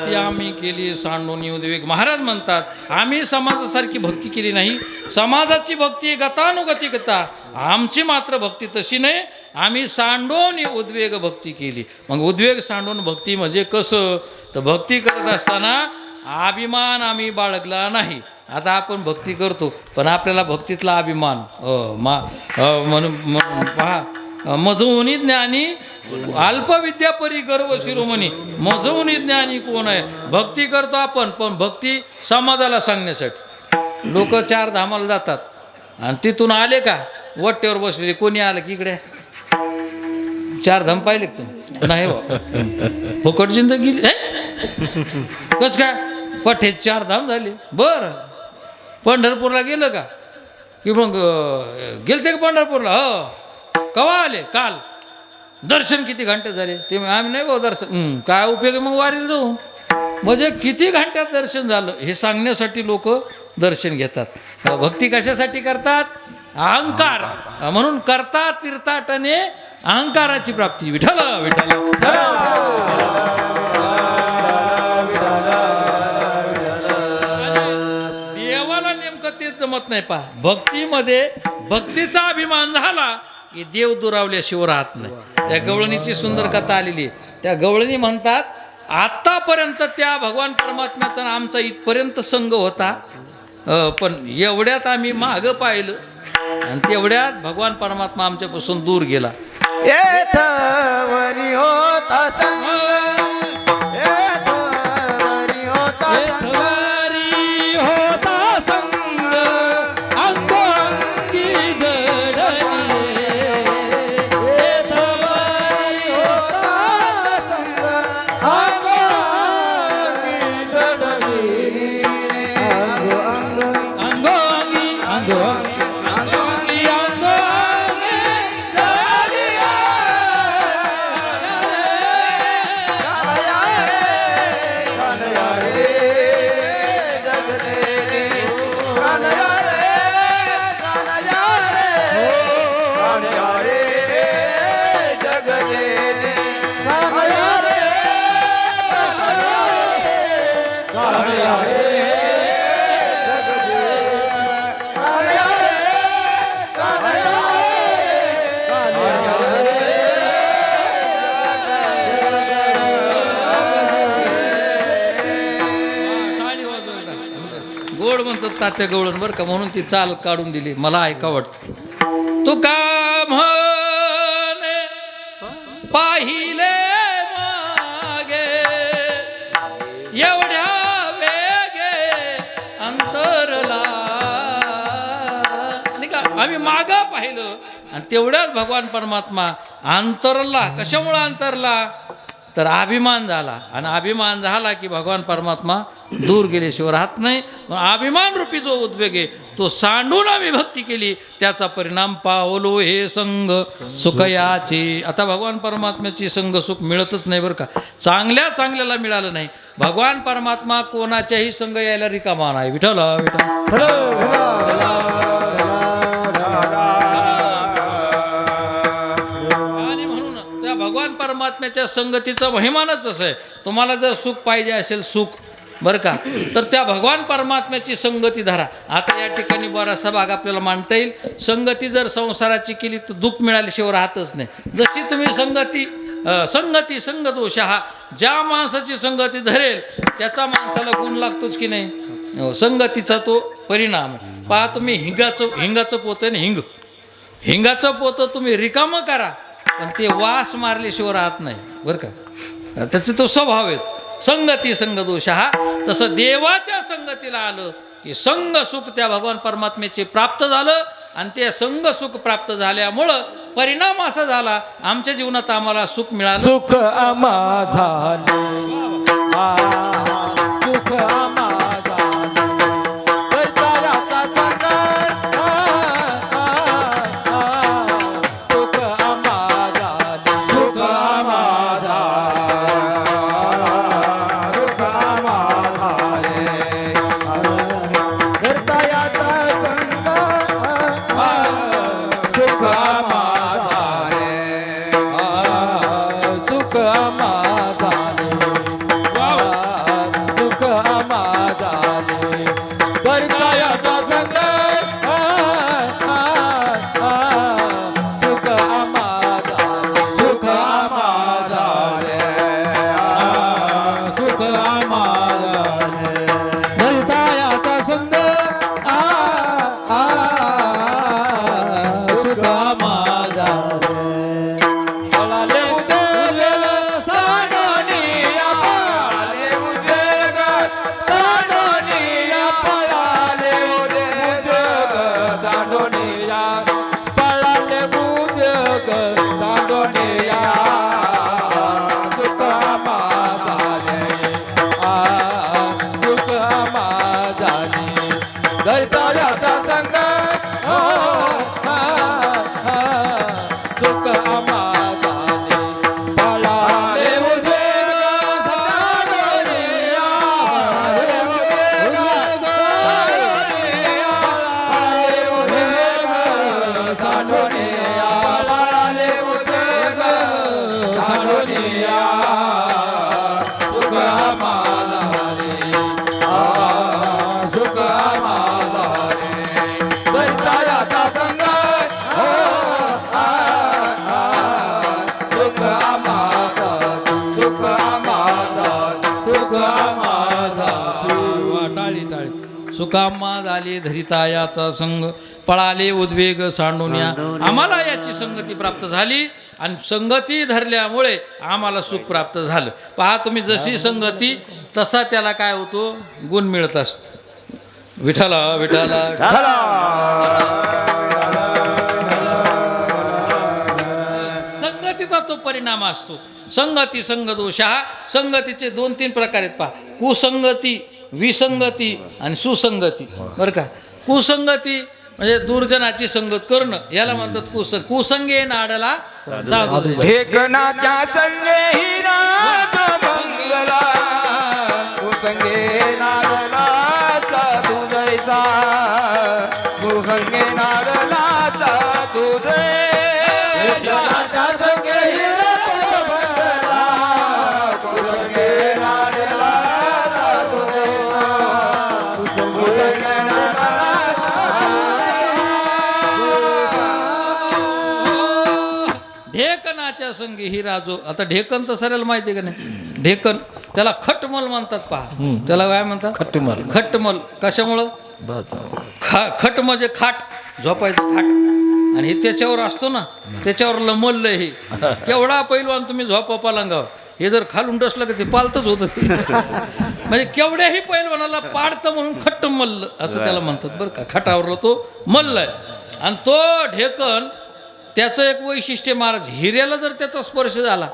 भक्ती आम्ही केली सांडून उद्वेग. महाराज म्हणतात आम्ही समाजासारखी भक्ती केली नाही. समाजाची भक्ती गतानुगती गता, आमची मात्र भक्ती तशी नाही. आम्ही सांडून उद्वेग भक्ती केली. मग उद्वेग सांडून भक्ती म्हणजे कसं? तर भक्ती करत असताना अभिमान आम्ही बाळगला नाही. आता आपण भक्ती करतो पण आपल्याला भक्तीतला अभिमान म्हणून पहा, मजवुनी ज्ञानी अल्पविद्या परी गर्व शिरोमणी. मजवुनी ज्ञानी कोण आहे? भक्ती करतो आपण पण भक्ती समाजाला सांगण्यासाठी. लोक 4 धामाला जातात आणि तिथून आले का वट्ट्यावर बसलेले, कोणी आलं की इकडे 4 धाम पाहिले का तुम्ही? नाही बा, फुकट जिंदगी कस काय? पठे 4 धाम झाले. बरं, पंढरपूरला गेलं का? की मग गेलते का पंढरपूरला? हो. कवा आले? काल. दर्शन किती घंटे झाले? ते आम्ही नाही भाऊ दर्शन. काय उपयोग आहे मग वारीला जाऊन? म्हणजे किती घंट्यात दर्शन झालं हे सांगण्यासाठी लोक दर्शन घेतात. भक्ती कशासाठी करतात? अहंकार. म्हणून करता तीर्थाटने अहंकाराची प्राप्ती. विठ्ठल विठ्ठल. देवाला नेमकं तेच जमत नाही. पहा, भक्तीमध्ये भक्तीचा अभिमान झाला की देव दुरावल्याशिवाय राहत नाही. त्या गवळणीची सुंदर कथा आलेली आहे. त्या गवळणी म्हणतात आतापर्यंत त्या भगवान परमात्म्याचा आमचा इथपर्यंत संग होता, पण एवढ्यात आम्ही मागं पाहिलं आणि तेवढ्यात भगवान परमात्मा आमच्यापासून दूर गेला. येथवरी होता संग, येथवरी होता संग, येथवरी होता संग, अंगोंगी जडली. येथवरी होता संग, अंगोंगी जडली. अंगोंगी अंगोंगी गोड म्हणतात तात्या गवळण बरं का, म्हणून ती चाल काढून दिली. मला ऐका वाटतं. तू का म्हणे पाहिले मागे एवढ्या वेगे अंतरला. नाही का, आम्ही मागं पाहिलं आणि तेवढ्याच भगवान परमात्मा अंतरला. कशामुळं अंतरला? तर अभिमान झाला आणि अभिमान झाला की भगवान परमात्मा दूर गेल्याशिवाय राहत नाही. अभिमान रूपी जो उद्वेग आहे तो सांडून आम्ही भक्ती केली, त्याचा परिणाम पावलो हे संग सुखयाची. आता भगवान परमात्म्याची संग सुख मिळतच नाही बरं का. चांगल्या चांगल्याला मिळालं नाही. भगवान परमात्मा कोणाच्याही संग यायला रिकामा नाही. विठ्ठल विठ्ठल. आणि म्हणून त्या भगवान परमात्म्याच्या संगतीचा महिमानच असं आहे. तुम्हाला जर सुख पाहिजे असेल, सुख बरं का, तर त्या भगवान परमात्म्याची संगती धरा. आता या ठिकाणी बराचसा भाग आपल्याला मांडता येईल. संगती जर संसाराची केली तर दुःख मिळाल्याशिवाय राहतच नाही. जशी तुम्ही संगती संगदोष हा, ज्या माणसाची संगती धरेल त्याचा माणसाला गुण लागतोच की नाही. संगतीचा तो परिणाम. पहा, तुम्ही हिंगाचं पोतं आणि हिंगाचं पोतं तुम्ही रिकामं करा पण ते वास मारल्याशिवाय राहत नाही बरं का. त्याचे तो स्वभाव आहेत. संगती संगदोष हा. तसं देवाच्या संगतीला आलं की संग सुख त्या भगवान परमात्म्याचे प्राप्त झालं आणि ते संग सुख प्राप्त झाल्यामुळं परिणाम असा झाला आमच्या जीवनात आम्हाला सुख मिळालं. सुख आम्हा झाले, सुख आम्हा दैतायाचा संग हो सुख आम्हा झाले पळाले उद्वेग साडोनिया पळाले उद्वेग साडोनिया सुख आम्हा झाले सुख आम्हा झाले दैतायाचा संग हो सुख आम्हा झाले सुख आम्हा झाले सुख आम्हा झाले टाळी टाळी सुकाम्मा झाली धरितायाचा संग पळाले उद्वेग सांडून्या आम्हाला याची संगती प्राप्त झाली आणि संगती धरल्यामुळे आम्हाला सुख प्राप्त झालं. पहा तुम्ही जशी संगती तसा त्याला काय होतो गुण मिळत असत. विठाला विठाला संगतीचा तो परिणाम असतो. संगती संगदोष हा संगतीचे 2-3 प्रकार आहेत. पहा कुसंगती विसंगती आणि सुसंगती. बरं का कुसंगती म्हणजे दुर्जनाची संगत करणं याला म्हणतात कुसंगे नाडला साधू. ढेकणाच्या संगे हिराज मंगला कुसंगे नारला साधू जैसा कुसंगे नारला साधू ढेकणाच्या संगे हिराज मंगला कुसंगे नारला साधू जैसा कुसंगे नारला ढेकणाच्या संगी ही राजो. आता ढेकन तर सरेल माहिती आहे का नाही. ढेकन त्याला खटमल म्हणतात. पहा त्याला काय म्हणतात खटमल. खटमल कशामुळं खट म्हणजे खाट झोपायचं खाट आणि हे त्याच्यावर असतो ना त्याच्यावर लमललं हे केवढा पैलवान तुम्ही झोपा पलंगावर हे जर खालून डसलं का ते पालतच होतं म्हणजे केवढ्याही पैलवानाला पाडतं म्हणून खट्ट मल्ल असं त्याला म्हणतात. बरं का खाटावरला तो मल्ल आहे. आणि तो ढेकन त्याचं एक वैशिष्ट्य महाराज हिऱ्याला जर त्याचा स्पर्श झाला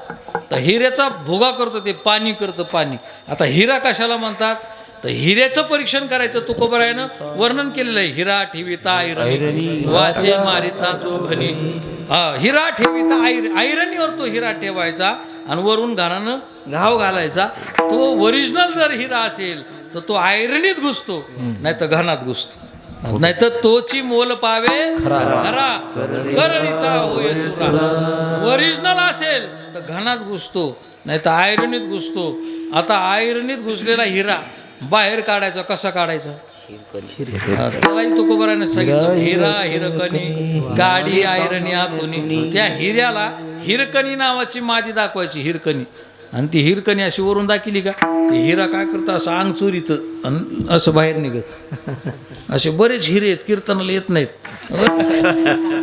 तर हिऱ्याचा भोगा करतो ते पाणी करतं पाणी. आता हिरा कशाला म्हणतात तर हिऱ्याचं परीक्षण करायचं तुकोबरायानं वर्णन केलेलं आहे. हिरा ठेविता ऐरणी वाचे मारिता जोघणी. हिरा ठेविता ऐरणीवर तो हिरा ठेवायचा आणि वरून घाणानं घाव घालायचा. तो ओरिजिनल जर हिरा असेल तर तो ऐरणीत घुसतो नाही तर घाणात घुसतो. नाही तर तोची मोल पावे खरा करणीचा होय चुरा. ओरिजिनल असेल तर घाणात घुसतो नाही तर आयरणीत घुसतो. आता आयरणीत घुसलेला हिरा बाहेर काढायचा कसा काढायचा त्यालाही तुकोबराने सांगितलं. हिरा हिरकणी गाडी आयरणी आतुनी. त्या हिऱ्याला हिरकणी नावाची मादी दाखवायची हिरकणी आणि ती हिरकणी अशी वरून दाखिली का ते हिरा काय करतं असं अंग चोरीत असं बाहेर निघत. असे बरेच हिरे आहेत कीर्तनाला येत नाहीत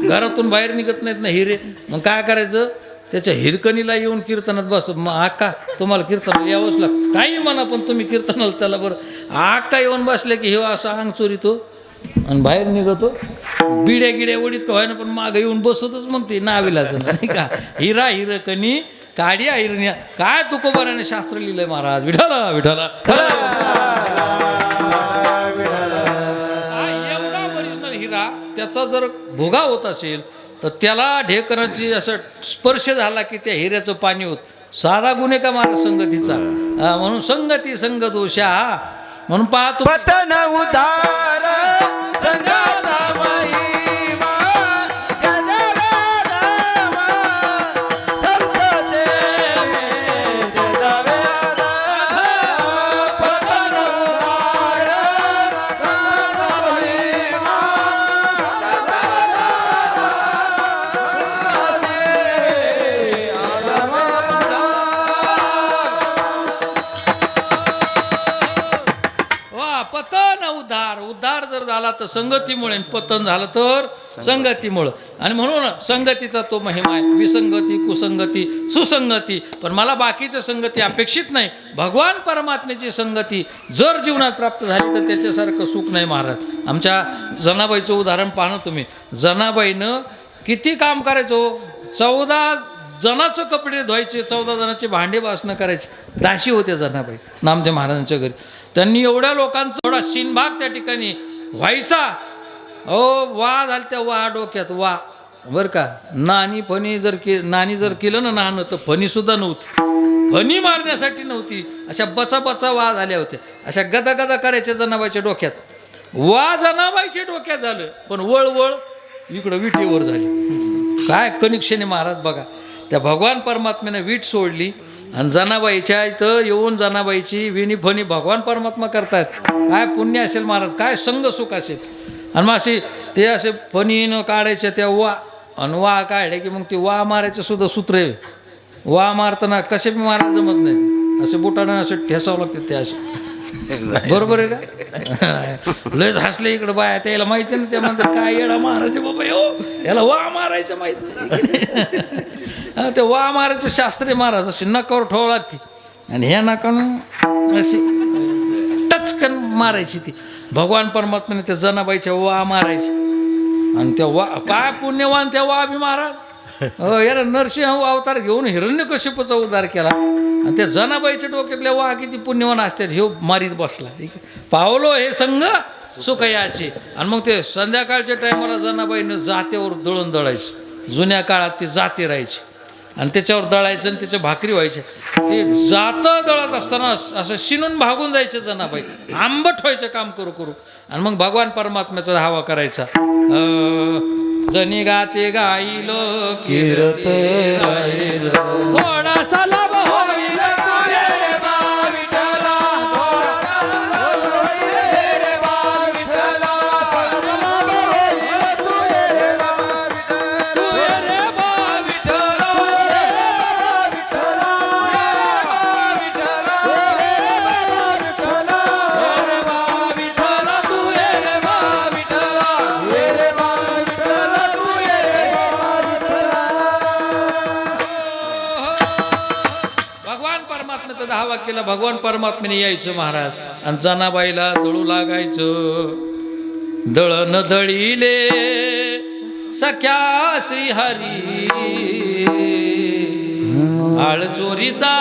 घरातून बाहेर निघत नाहीत ना हिरे. मग काय करायचं त्याच्या हिरकणीला येऊन कीर्तनात बस. मग आका तुम्हाला कीर्तनाला यावंच लागतं काही म्हणा पण तुम्ही कीर्तनाला चला बरं. आका येऊन बसले की हे असं अंग चोरीतो आणि बाहेर निघतो बिड्या गिड्या ओढीत का व्हायना पण मागं येऊन बसतच मग ते नाविलाचं नाही का. हिरा हिरकणी काडी आयरण्या काय तुकोबाराने शास्त्र लिहिलंय महाराज. विठाला विठाला एवढा ओरिजिनल हिरा त्याचा जर भोगा होत असेल तर त्याला ढेकणाची असं स्पर्श झाला की त्या हिऱ्याचं पाणी होत. साधा गुन्हे का महाराज संगतीचा. म्हणून संगती संग दोषा म्हणून पाहतो पतन उदार संगाचा महिमा गजरामा संतते जगवेदा. पतन उदार संगाचा महिमा पतन उद्धार जर झाला तर संगतीमुळे पतन झालं तर संगतीमुळं. आणि म्हणून संगतीचा तो महिमा आहे. विसंगती कुसंगती सुसंगती. पण मला बाकीची संगती अपेक्षित नाही. भगवान परमात्म्याची संगती जर जीवनात प्राप्त झाली तर त्याच्यासारखं सुख नाही महाराज. आमच्या जनाबाईचं उदाहरण पाहणं तुम्ही. जनाबाईनं किती काम करायचं. 14 जणाचं कपडे धुवायचे 14 जणांचे भांडे बासणं करायचे. दाशी होते जनाबाई नामदेव महाराजांच्या घरी. त्यांनी एवढ्या लोकांचा एवढा शिनभाग त्या ठिकाणी व्हायचा. वा झालं त्या वा डोक्यात वा बरं का. नानी जर केलं ना नाणं तर फणीसुद्धा नव्हती, फणी मारण्यासाठी नव्हती. अशा बचा वा झाल्या होत्या. अशा गदा करायच्या जनाबाईच्या डोक्यात. वा जनाबाईच्या डोक्यात झालं, पण वळ इकडं विटेवर झाली. काय कनेक्शन आहे महाराज बघा. त्या भगवान परमात्म्याने वीट सोडली आणि जनाबाईच्या इथं येऊन जनाबाईची विणी फणी भगवान परमात्मा करतायत. काय पुण्य असेल महाराज, काय संग सुख असेल. आणि मग ते असे फणीनं काढायच्या त्या वा, आणि वा काढले की मग ते वा मारायचं सुद्धा सूत्र आहे. वा मारताना कसे बी मारायला जमत नाही, असे बोटानं असे ठेसावं लागते ते असे. बरोबर आहे का. लयच हसले इकडं बाया, त्याला माहिती ना. ते म्हणतात काय येडा महाराज बाबा हो, याला वा मारायचं माहिती नाही. ते वा मारायचं शास्त्रीय महाराज असे नकावर ठेवावं लागते, आणि ह्या नकानं अशी टचकन मारायची ती. भगवान परमात्म्याने त्या जनाबाईच्या वा मारायची. आणि त्या वा काय पुण्यवान त्या वा बी महाराज याला नरसिंह अवतार घेऊन हिरण्यकश्यपूचा उद्धार केला. आणि त्या जनाबाईच्या डोक्यातल्या वा किती पुण्यवान असतात हे मारीत बसला. पावलो हे संघ सुखयाचे. आणि मग ते संध्याकाळच्या टायमाला जनाबाईनं जात्यावर दळण दळायचं. जुन्या काळात ते जाते राहायचे आणि त्याच्यावर दळायचं आणि त्याच्या भाकरी व्हायच्या. ते जातं दळत असताना असं शिनून भागून जायचं जनाबाई, आंबट व्हायचं काम करू. आणि मग भगवान परमात्म्याचा धावा करायचा. जनी गाते गाईल कीर्ते राहील थोडासा लाभ होईल तुझे रे बा विठ्ठला, रे बा विठ्ठला, तुझे रे बा विठ्ठला, धावा केला. भगवान परमात्म्याने यायचं महाराज आणि जनाबाईला दळू लागायचं. दळण दळीले सख्या श्रीहरी, आळ चोरीचा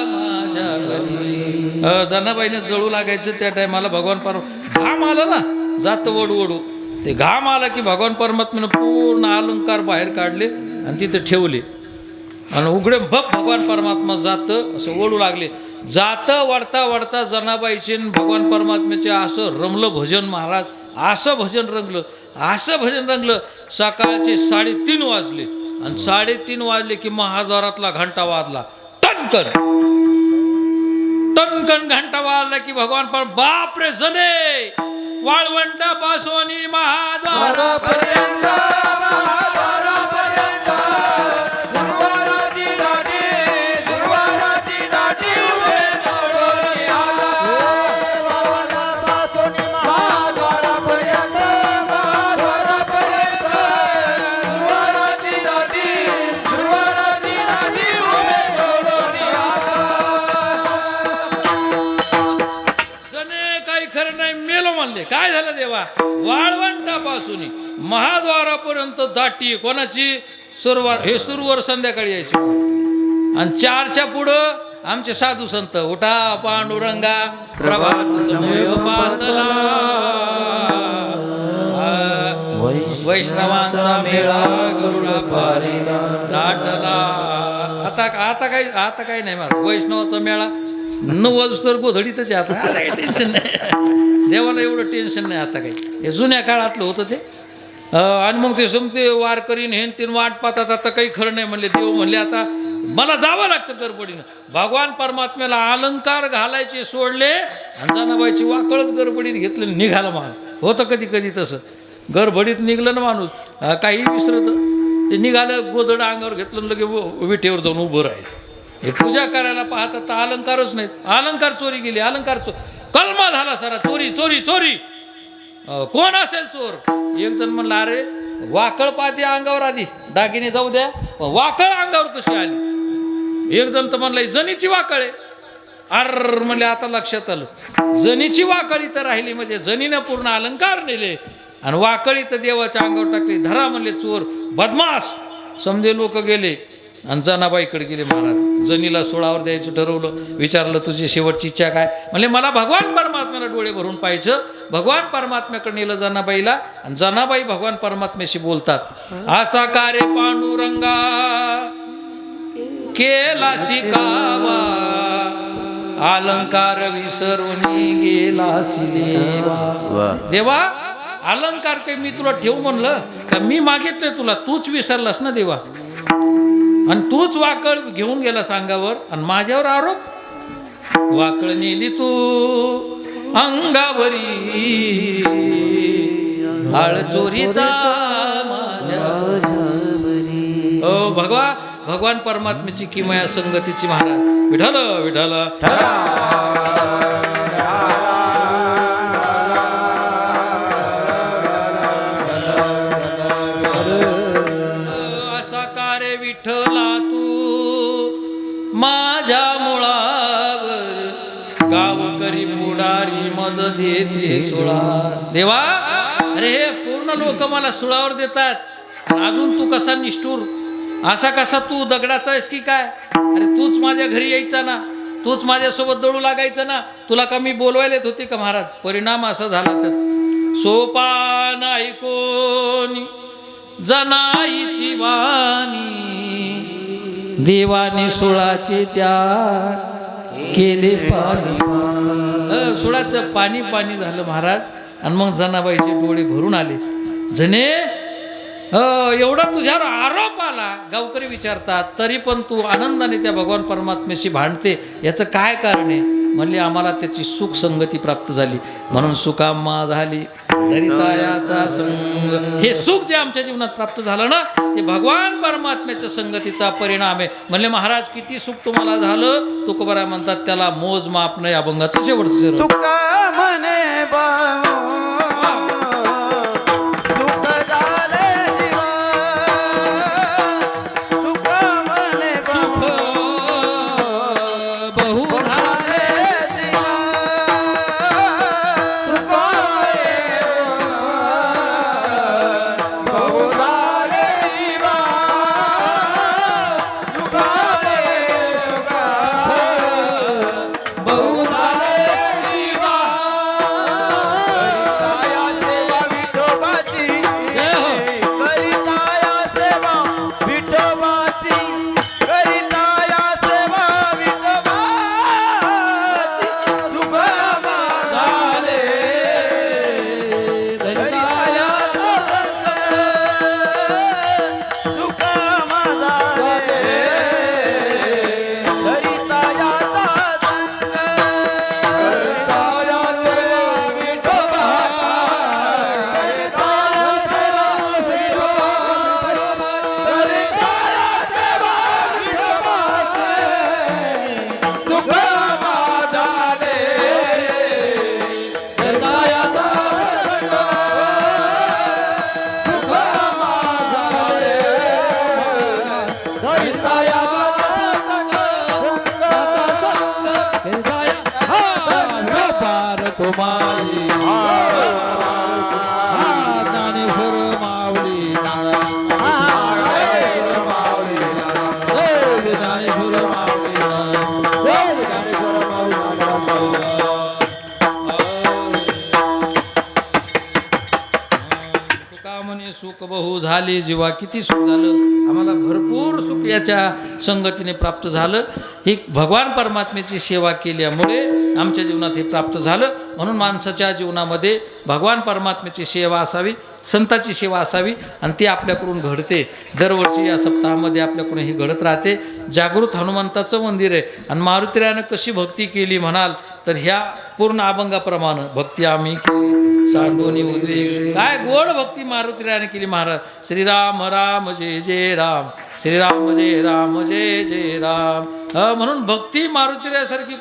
माझ्या घरी. जनाबाईने दळू लागायचं. त्या टायमाला भगवान घाम आला ना, जात वडू ते घाम आला की भगवान परमात्म्यानं पूर्ण अलंकार बाहेर काढले आणि तिथे ठेवले. आणि उघडे भगवान परमात्मा जातं असं ओढू लागले. जातं वडता जनाबाईचे भगवान परमात्म्याचे असं रमलं भजन महाराज. असं भजन रंगलं. सकाळचे 3:30 वाजले आणि 3:30 वाजले की महाद्वारातला घंटा वाजला. टनकन घंटा वाजला की भगवान बाप रे जने वाळवंटापासून महाद्वारापर्यंत काय झालं देवा. वाळवंटापासून महाद्वारापर्यंत दाटी कोणाची सुरवर संध्याकाळी यायची. आणि 4च्या पुढं आमचे साधू संत उठा पांडुरंगा प्रभात समय पातला, वैष्णवांचा मेळा गरुडा पारी दाटला. आता काही नाही मला वैष्णवाचा मेळा 9 वाजता गोधडीतच आहे. आता काही टेन्शन नाही, देवाला एवढं टेन्शन नाही आता काही. हे जुन्या काळातलं होतं ते. आणि मग ते समते वारकरीन हे 3 वाट पाहतात. आता काही खरं नाही म्हणले. देव म्हणले आता मला जावं लागतं गडबडीनं. भगवान परमात्म्याला अलंकार घालायचे सोडले आणि जनाबाईची वाकळच गडबडीत घेतलं, निघालं माणूस. होतं कधी तसं गडबडीत निघलं ना माणूस, काही विसरतं. ते निघालं, गोधड अंगावर घेतलं, लगे विटेवर जाऊन उभं राहिलं. हे पूजा करायला पाहतात तर अलंकारच नाहीत. अलंकार चोरी गेली, कलमा झाला सारा. चोरी कोण असेल चोर. एक जण म्हणला अरे वाकळ पाहते अंगावर, आधी दागिने जाऊ द्या, वाकळ अंगावर कशी आली. एक जण तर म्हणला जनीची वाकळ आहे. अर म्हणले आता लक्षात आलं, जनीची वाकळी तर राहिली म्हणजे जनीनं पूर्ण अलंकार नेले आणि वाकळी तर देवाच्या अंगावर टाकली. धरा म्हणले चोर बदमाश. समजे लोक गेले आणि जनाबाईकडे गेले महाराज. जनीला सोळावर द्यायचं ठरवलं. विचारलं तुझी शेवटची इच्छा काय? म्हणले मला भगवान परमात्म्याला डोळे भरून पाहायचं. भगवान परमात्म्याकडे नेलं जनाबाईला आणि जनाबाई भगवान परमात्म्याशी बोलतात. असा का रे पांडुरंगा केला शिकावा, अलंकार विसरून गेलासी देवा. देवा अलंकार काही मी तुला ठेवू म्हणलं का? मी मागितलं तुला, तूच विसरलास ना देवा. आणि तूच वाकळ घेऊन गेला सांगावर आणि माझ्यावर आरोप. वाकळ नेली तू अंगावरी, आळ चोरीचा माझ्या. ओ भगवान परमात्म्याची किमया संगतीची महाराज. विठ्ठल विठ्ठल असा का रे विठ्ठला तू माझ्या मुळावर, गावकरी पुढारी मज देते सुळा. देवा अरे हे पूर्ण लोक मला सुळावर देतात, अजून तू कसा निष्ठुर, असा कसा तू दगडाचा आहेस की काय? अरे तूच माझ्या घरी यायचा ना, तूच माझ्यासोबत दळू लागायचं ना. तुला का मी बोलवायला येत होते का महाराज? परिणाम असा झाला त्याच. सोपान ऐकोनी जनाईची वाणी, देवाने सुळाचे त्या केले पाणी. सुळाचं पाणी पाणी झालं महाराज. आणि मग जनाबाईचे डोळे भरून आले. जने एवढा तुझ्यावर आरोप आला, गावकरी विचारतात, तरी पण तू आनंदाने त्या भगवान परमात्म्याशी भांडते, याचं काय कारण आहे? म्हणले आम्हाला त्याची सुख संगती प्राप्त झाली म्हणून सुकाम्मा झाली दरितायाचा संग. हे सुख जे आमच्या जीवनात प्राप्त झालं ना, ते भगवान परमात्म्याच्या संगतीचा परिणाम आहे. म्हणले महाराज किती सुख तुम्हाला झालं? तुकोबाराय म्हणतात त्याला मोजमाप नाही. अभंगाचं शेवटचं तुका म्हणे बाऊ सुख बहु झाले जीवा. किती सुख झालं आम्हाला, भरपूर सुख याच्या संगतीने प्राप्त झालं. ही भगवान परमात्म्याची सेवा केल्यामुळे आमच्या जीवनात हे प्राप्त झालं. म्हणून माणसाच्या जीवनामध्ये भगवान परमात्म्याची सेवा असावी, संताची सेवा असावी आणि ती आपल्याकडून घडते. दरवर्षी या सप्ताहामध्ये आपल्याकडून ही घडत राहते. जागृत हनुमंताचं मंदिर आहे आणि मारुतीरायानं कशी भक्ती केली म्हणाल तर ह्या पूर्ण अभंगाप्रमाणे भक्ती आम्ही केली. सांडोनी उद्वेग काय गोड भक्ती मारुतीरायाने केली महाराज. श्रीराम राम जय जय राम, श्रीराम जय राम जय जय राम. म्हणून भक्ती मारुतीरायासारखी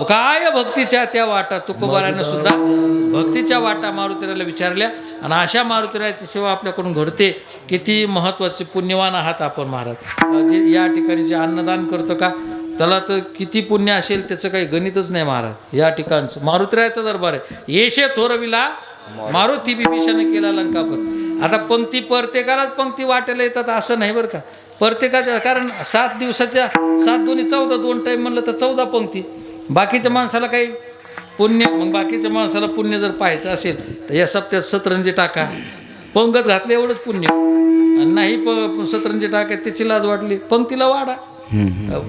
काय भक्तीच्या त्या वाटा. तुकोबारानं सुद्धा भक्तीच्या वाटा मारुतीरायाला विचारल्या आणि अशा मारुतीरायाची सेवा आपल्याकडून घडते. किती महत्त्वाचे पुण्यवान आहात आपण महाराज. जे या ठिकाणी जे अन्नदान करतं का त्याला तर किती पुण्य असेल त्याचं काही गणितच नाही महाराज. या ठिकाणचं मारुतीरायाचा दरबार आहे. येशे थोरविला मारुती बिभीषण केला लंकापत. आता पंक्ती प्रत्येकालाच पंक्ती वाटायला येतात असं नाही बरं का. प्रत्येकाच्या, कारण 7 दिवसाच्या 7 दोन्ही 14, 2 टाईम म्हणलं तर 14 पंक्ती. बाकीच्या माणसाला काही पुण्य, मग बाकीच्या माणसाला पुण्य जर पाहायचं असेल तर या सप्त्यात सतरंजी टाका, पंगत घातलं एवढंच पुण्य. आणि नाही सतरंजी टाका त्याची लाज वाटली, पंक्तीला वाढा,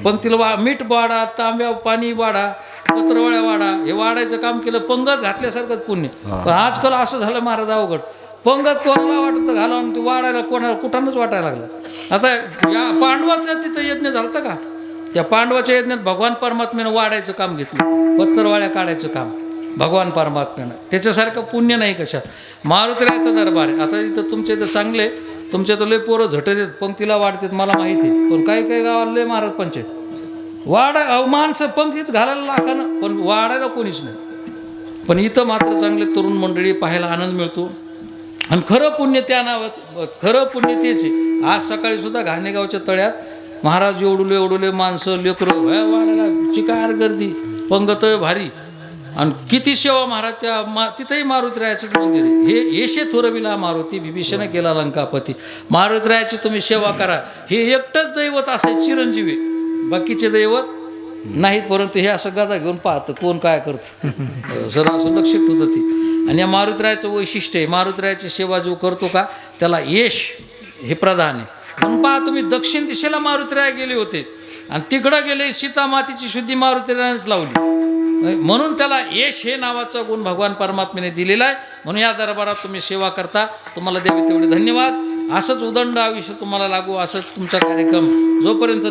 पंक्तीला मीठ वाढा, तांब्या पाणी वाढा, पत्रवळ्या वाढा, हे वाढायचं काम केलं, पंगत घातल्यासारखंच पुण्य. पण आजकाल असं झालं महाराज अवघड, पंगत कोणाला वाटतं घालून ते वाढायला कोणाला कुठानच वाटायला लागलं. आता या पांडवाचं तिथं यज्ञ झालं का, या पांडवाच्या यज्ञात भगवान परमात्म्यानं वाढायचं काम घेतलं, पत्तरवाळ्या काढायचं काम भगवान परमात्म्यानं. त्याच्यासारखं पुण्य नाही कशात. मारुतीरायाचा दरबार आहे. आता इथं तुमच्या इथं चांगले, तुमच्या तर लय पोरं झटत आहेत, पंक्तीला वाढतात मला माहिती आहे. पण काही काही गावाला लय महाराज पंचायत माणसं पंक्तीत घालायला लाखानं, पण वाढायला कोणीच नाही. पण इथं मात्र चांगले तरुण मंडळी पाहायला आनंद मिळतो. आणि खरं पुण्य त्या नावात, खरं पुण्य तेच आहे. आज सकाळी सुद्धा घाणेगावच्या तळ्यात महाराज एवढुले माणसं लेकरं वाढायला चिकार गर्दी, पंगत भारी. आणि किती सेवा महाराज त्या तिथंही मारुतीरायाचंच मंदिर आहे. हे येशे थोरविला मारुती विभीषण केला लंकापती. मारुतीरायाची तुम्ही सेवा करा, हे एकटंच दैवत असायचं चिरंजीवी, बाकीचे दैवत नाहीत. परंतु हे असं गदा घेऊन पाहतं कोण काय करतं, जरा असं लक्ष ठेवतं ती. आणि या मारुतीरायाचं वैशिष्ट्य आहे, मारुतीरायाची सेवा जो करतो का त्याला यश हे प्रधान आहे. म्हणून पहा तुम्ही दक्षिण दिशेला मारुतीराय गेले होते आणि तिकडं गेले, सीता मातेची शुद्धी मारुतीरायानेच लावली, म्हणून त्याला यश हे नावाचा गुण भगवान परमात्म्याने दिलेला आहे. म्हणून या दरबारात तुम्ही सेवा करता, तुम्हाला देवी तेवढे धन्यवाद. असंच उदंड आयुष्य तुम्हाला लागू, असंच तुमचा कार्यक्रम जोपर्यंत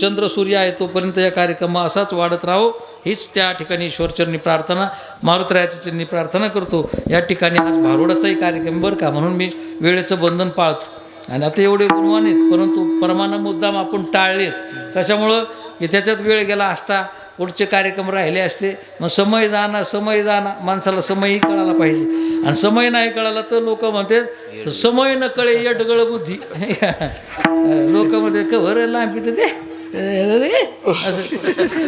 चंद्र सूर्य आहे तोपर्यंत या कार्यक्रम असाच वाढत राहो, हीच त्या ठिकाणी ईश्वरचरणी प्रार्थना, मारुतीरायाच्या चरणी प्रार्थना करतो. या ठिकाणी आज भारुडाचाही कार्यक्रम बरं का, म्हणून मी वेळेचं बंधन पाळतो. आणि आता एवढे गुणवान आहेत, परंतु परमानंद मुद्दाम आपण टाळलेत. कशामुळं की त्याच्यात वेळ गेला असता, पुढचे कार्यक्रम राहिले असते. मग समय जाणं माणसाला समयही कळायला पाहिजे. आणि समय नाही कळाला तर लोक म्हणतात समय न कळे यडगळ बुद्धी. लोक म्हणते कवर लांबी ते असं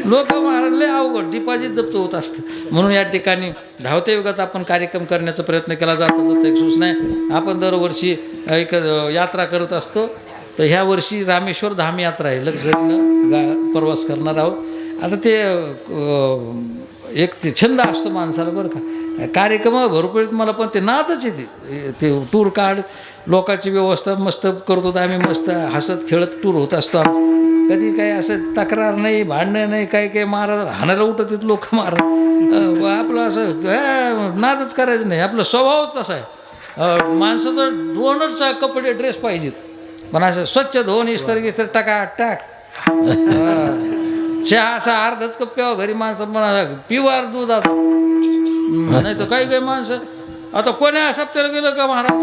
लोक मारले अवघड डिपॉझिट जप्त होत असतं. म्हणून या ठिकाणी धावत्या युगात आपण कार्यक्रम करण्याचा प्रयत्न केला जाता एक सूचना आहे. आपण दरवर्षी एक यात्रा करत असतो, तर ह्या वर्षी रामेश्वर धाम यात्रा आहे, लक्झरीनं प्रवास करणार आहोत. आता ते एक ते छंद असतो माणसाला बरं का, कार्यक्रम भरपूर मला, पण ते नादच आहे ते टूर काढ लोकांची व्यवस्था मस्त करतो. आम्ही मस्त हसत खेळत टूर होत असतो. कधी काही असं तक्रार नाही, भांडणं नाही, काही महाराज हाणायला उठत आहेत लोक महाराज. आपलं असं नादच करायचं नाही, आपला स्वभावच तसा आहे. माणसाचं 2च कपडे ड्रेस पाहिजेत, पण असं स्वच्छ धुवून इस्तर टाका टाक. चहा असा अर्धाच कप प्यावा घरी माणसं, पण पिवार दूध आता नाही तर काही माणसं. आता कोण्या सप्त्याला गेलं का महाराज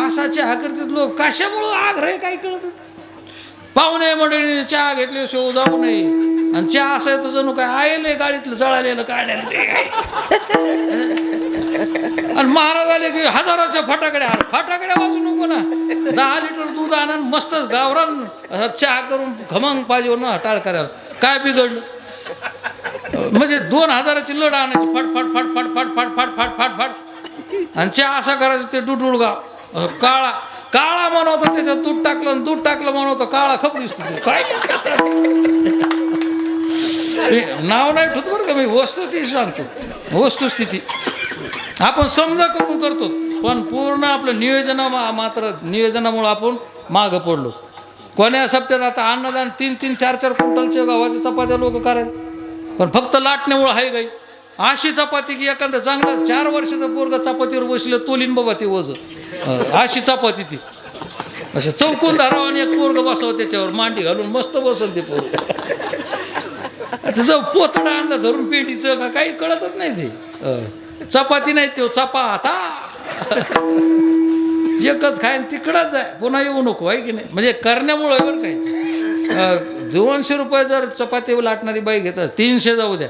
असा चहा करतात लोक, कशामुळं आग्रह काही कळतच. पाहुणे मंडळीने चहा घेतल्याशिवाय जाऊ नये. आणि चहा असं आहे तर जणू काय आयले गाडीतलं जळालेलं काढायला. आणि महाराज आले की हजाराच्या फटाकड्या वाजू नको ना, 10 लिटर दूध आणून मस्त गावरान चहा करून खमंग पाहिजे ना टाळ करायला. काय बिघडलं म्हणजे 2000ची लढ आणायची, फट फट फट फट फट फट फट फट फट फट. आणि चहा असा करायचं ते डुडुळगाव काळा म्हणवतो, त्याच्यात दूध टाकलं म्हणवतो काळा खप दिसतो. काय नाव नाही ठेवतो बरं का, मी वस्तुस्थिती सांगतो. वस्तुस्थिती आपण समजा करून करतो, पण पूर्ण आपलं नियोजनामुळं आपण मागं पडलो. कोण्या सप्त्यात आता अन्नदान 3-3, 4-4 क्विंटलच्या गव्हाच्या चपात्या लोक करायला, पण फक्त लाटण्यामुळं आहे गाई. अशी चपाती की एखादं चांगलं 4 वर्षाचं पोरगा चपातीवर बसलं तोलीन बाबा ते वजन. अशी चपाती ती असं चौकून धरावं आणि एक पोरग बसावं त्याच्यावर मांडी घालून मस्त बसल ते पोरग. त्याचं पोतडं आणलं धरून पेंडीचं का काही कळतच नाही. ते चपाती नाही, ते चपाता एकच खाय तिकडंच आहे, पुन्हा येऊ नको आहे की नाही. म्हणजे करण्यामुळं बरं काय 200 रुपये जर चपाती लाटणारी बाई घेतात, 300 जाऊ द्या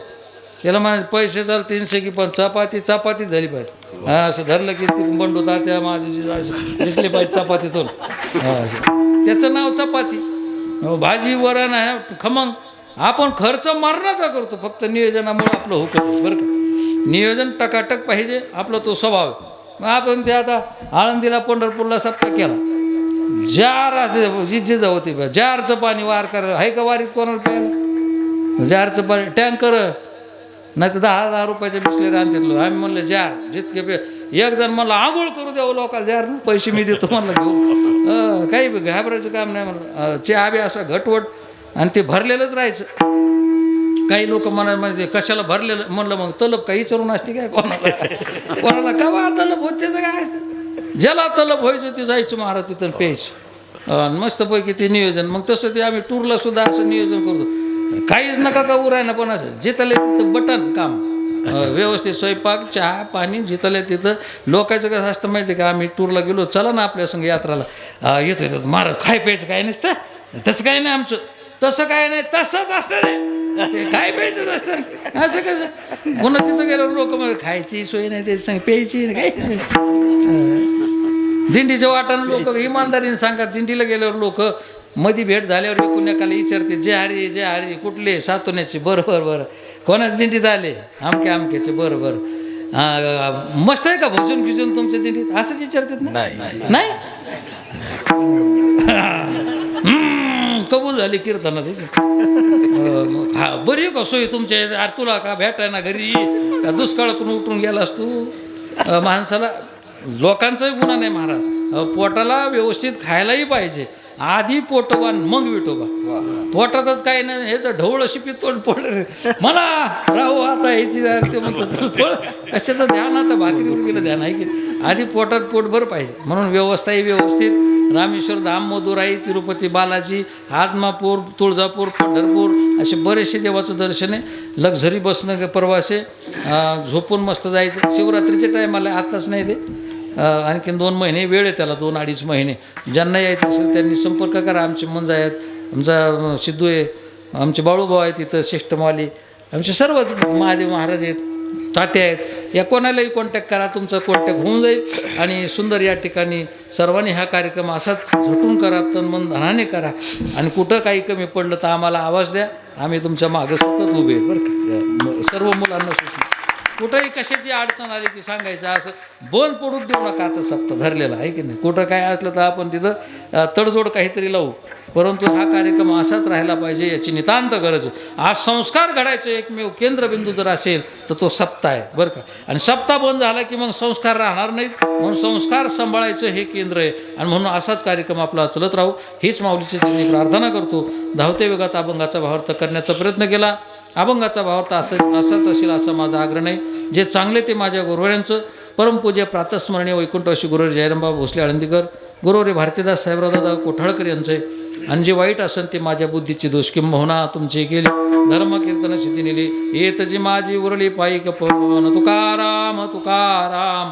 त्याला म्हणा पैसे चाल 300 की, पण चपाती झाली पाहिजे. हा असं धरलं की ती बंडोता त्या माझी दिसली पाहिजे चपातीतून, त्याचं नाव चपाती. भाजी वरण आहे खमंग. आपण खर्च मारण्याचा करतो, फक्त नियोजनामुळे आपलं होतं बरं का. नियोजन टकाटक पाहिजे, आपला तो स्वभाव. मग आपण ते आता आळंदीला पंढरपूरला सप्ताह केला, जार जी जाऊ ते जारचं पाणी वार कर आहे का वारीत कोणाला प्यायला जारचं पाणी टँकर नाही तर 10,000 रुपयाच्या बिस्लेरी आणतील आम्ही म्हणलं जार जितके एक जण म्हणलं आंघोळ करू द्यावं लोकांना जार पैसे मी देतो म्हणलं घेऊ काही घाबरायचं काम नाही म्हणलं चहा बी असा घटवट आणि ते भरलेलंच राहायचं काही लोक म्हणा म्हणजे कशाला भरलेलं म्हणलं मग तलब काही विचारून असते काय कोणाला का बा तलब होत त्याचं काय असतं ज्याला तलब व्हायचं ते जायचं महाराज तिथं प्यायचं मस्तपैकी ते नियोजन मग तसं ते आम्ही टूरला सुद्धा असं नियोजन करतो काहीच नका का उरायना पण असं जिथले तिथं बटन काम व्यवस्थित स्वयंपाक चहा पाणी जिथले तिथं लोकांचं कसं असतं माहिती आहे का आम्ही टूरला गेलो चला ना आपल्या संग यात्राला येतो येतो महाराज खाय प्यायचं काय नसतं तसं काही नाही आमचं तसं काय नाही तसंच असतं रे ते काय प्यायचंच असतं असं कसं पुन्हा तिथं गेल्यावर लोक मग खायची सोय नाही त्याची सांग प्यायची काही नाही दिंडीच्या वाटानं लोक इमानदारीने सांगतात दिंडीला गेल्यावर लोक मधी भेट झाल्यावर एकूण एकाला विचारते जे हरी कुठले सातोण्याचे बरं कोणाच्या दिंडीत आले आमक्याचे बरं मस्त आहे का भजन गिजन तुमच्या दिंडीत असंच विचारतात ना नाही कबूल झाली कीर्तना हा बरी का सोय तुमच्या तुला का भेटाय ना घरी का दुष्काळातून उठून गेलास तू माणसाला लोकांचाही गुन्हा नाही महाराज पोटाला व्यवस्थित खायलाही पाहिजे आधी पोटोबा मग विठोबा पोटातच काही नाही ह्याचं ढवळ शिपी तोंड पोट मला राहू आता ह्याची ते म्हणतो कशाचं ध्यान आता भाकरीवर गेलं ध्यान आहे की आधी पोटात पोटभर पाहिजे म्हणून व्यवस्थाही व्यवस्थित रामेश्वर धाम मदुराई तिरुपती बालाजी आदमापूर तुळजापूर पंढरपूर असे बरेचसे देवाचं दर्शन आहे लक्झरी बसणं प्रवासे झोपून मस्त जायचं शिवरात्रीचे टाईमाला आताच नाही ते आणखीन 2 महिने वेळ आहे त्याला 2-2.5 महिने ज्यांना यायचं असेल त्यांनी संपर्क करा आमचे मंज आहेत आमचा सिद्धू आहे आमचे बाळूभाऊ आहेत तिथं शिष्टमाली आमचे सर्व महादेव महाराज आहेत तात्या आहेत या कोणालाही कॉन्टॅक्ट करा तुमचा कॉन्टॅक्ट होऊन जाईल आणि सुंदर या ठिकाणी सर्वांनी हा कार्यक्रम असाच झटून करा तन मन धनाने करा आणि कुठं काही कमी पडलं तर आम्हाला आवाज द्या आम्ही तुमच्या मागं सतत उभे आहेत बरं का सर्व मुलांना सूचना कुठंही कशाची अडचण आली की सांगायचं असं बंद पडूच देऊ नका आता सप्ताह धरलेला आहे की नाही कुठं काय असलं तर आपण तिथं तडजोड काहीतरी लावू परंतु हा कार्यक्रम असाच राहिला पाहिजे याची नितांत गरज आहे आज संस्कार घडायचं एकमेव केंद्रबिंदू जर असेल तर तो सप्ताह आहे बरं का आणि सप्ताह बंद झाला की मग संस्कार राहणार नाहीत म्हणून संस्कार सांभाळायचं हे केंद्र आहे आणि म्हणून असाच कार्यक्रम आपला चलत राहू हीच माऊलीची मी प्रार्थना करतो धावते वेगात अभंगाचा भावार्थ करण्याचा प्रयत्न केला अभंगाचा भावार्थ असाच असेल असा माझा आग्रह नाही जे चांगले ते माझ्या गुरुवाऱ्यांचं परमपूज्य प्रातस्मरणीय वैकुंठवासी गुरुवारी जयरामबाबा भोसले आळंदीकर गुरुवारी भारतीदास साहेबराव दादा कोठाळकर यांचे आणि जे वाईट असेल ते माझ्या बुद्धीची दोष किंबहुना तुमची केली धर्मकीर्तन सिद्धी नेली येत जी माझी उरली पायी कपन तुकाराम तुकाराम